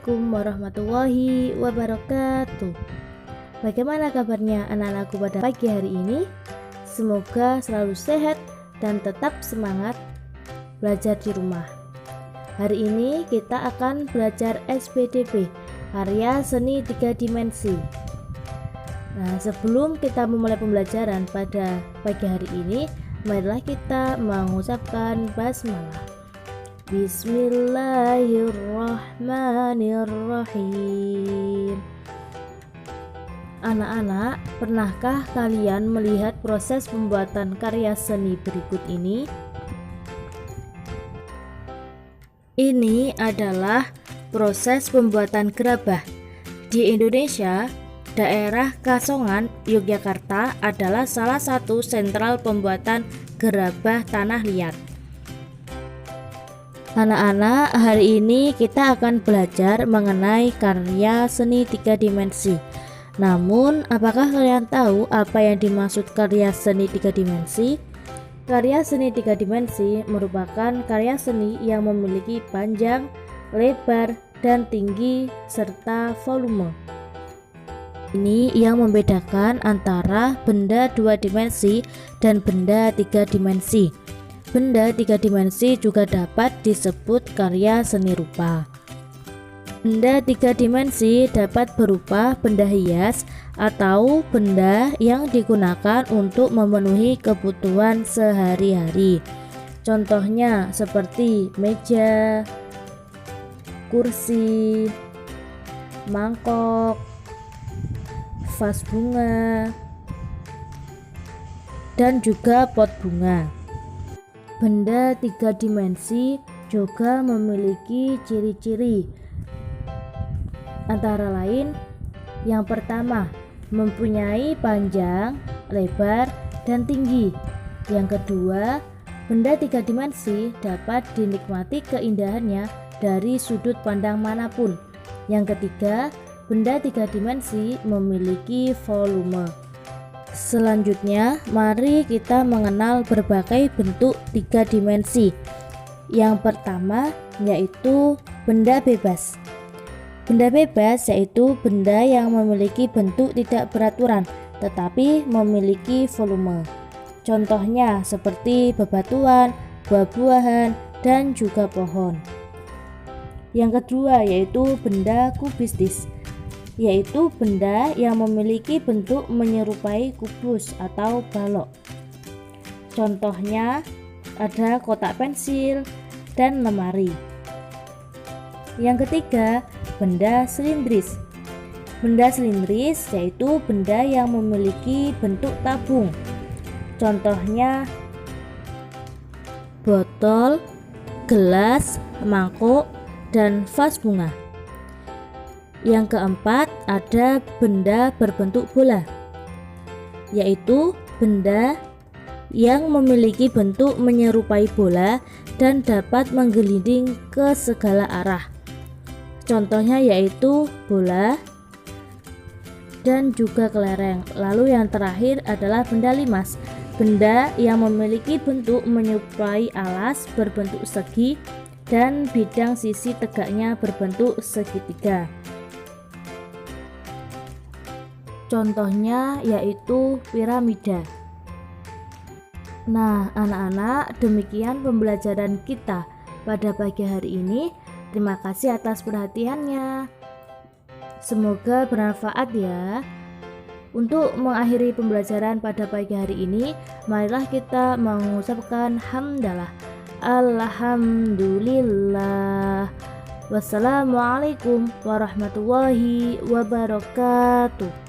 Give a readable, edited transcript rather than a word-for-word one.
Assalamualaikum warahmatullahi wabarakatuh. Bagaimana kabarnya anak-anakku pada pagi hari ini? Semoga selalu sehat dan tetap semangat belajar di rumah. Hari ini kita akan belajar SPDP, karya seni 3 dimensi. Nah, sebelum kita memulai pembelajaran pada pagi hari ini, marilah kita mengucapkan basmalah. Bismillahirrahmanirrahim. Anak-anak, pernahkah kalian melihat proses pembuatan karya seni berikut ini? Ini adalah proses pembuatan gerabah. Di Indonesia, daerah Kasongan, Yogyakarta adalah salah satu sentral pembuatan gerabah tanah liat. Anak-anak, hari ini kita akan belajar mengenai karya seni 3 dimensi. Namun, apakah kalian tahu apa yang dimaksud karya seni 3 dimensi? Karya seni 3 dimensi merupakan karya seni yang memiliki panjang, lebar, dan tinggi serta volume. Ini yang membedakan antara benda 2 dimensi dan benda 3 dimensi. Benda 3 dimensi juga dapat disebut karya seni rupa. Benda 3 dimensi dapat berupa benda hias atau benda yang digunakan untuk memenuhi kebutuhan sehari-hari. Contohnya seperti meja, kursi, mangkok, vas bunga, dan juga pot bunga. Benda 3 dimensi juga memiliki ciri-ciri, antara lain yang pertama, mempunyai panjang, lebar, dan tinggi. Yang kedua, benda 3 dimensi dapat dinikmati keindahannya dari sudut pandang manapun. Yang ketiga, benda 3 dimensi memiliki volume. Selanjutnya, mari kita mengenal berbagai bentuk 3 dimensi. Yang pertama yaitu benda bebas. Benda bebas yaitu benda yang memiliki bentuk tidak beraturan tetapi memiliki volume. Contohnya seperti bebatuan, buah-buahan, dan juga pohon. Yang kedua yaitu benda kubistis, yaitu benda yang memiliki bentuk menyerupai kubus atau balok. Contohnya ada kotak pensil dan lemari. Yang ketiga, benda silindris. Benda silindris yaitu benda yang memiliki bentuk tabung. Contohnya botol, gelas, mangkuk, dan vas bunga. Yang keempat, ada benda berbentuk bola, yaitu benda yang memiliki bentuk menyerupai bola dan dapat menggelinding ke segala arah. Contohnya yaitu bola dan juga kelereng. Lalu yang terakhir adalah benda limas, benda yang memiliki bentuk menyerupai alas berbentuk segi dan bidang sisi tegaknya berbentuk segitiga. Contohnya yaitu piramida. Nah, anak-anak, demikian pembelajaran kita pada pagi hari ini. Terima kasih atas perhatiannya. Semoga bermanfaat ya. Untuk mengakhiri pembelajaran pada pagi hari ini, marilah kita mengucapkan hamdalah. Alhamdulillah. Wassalamualaikum warahmatullahi wabarakatuh.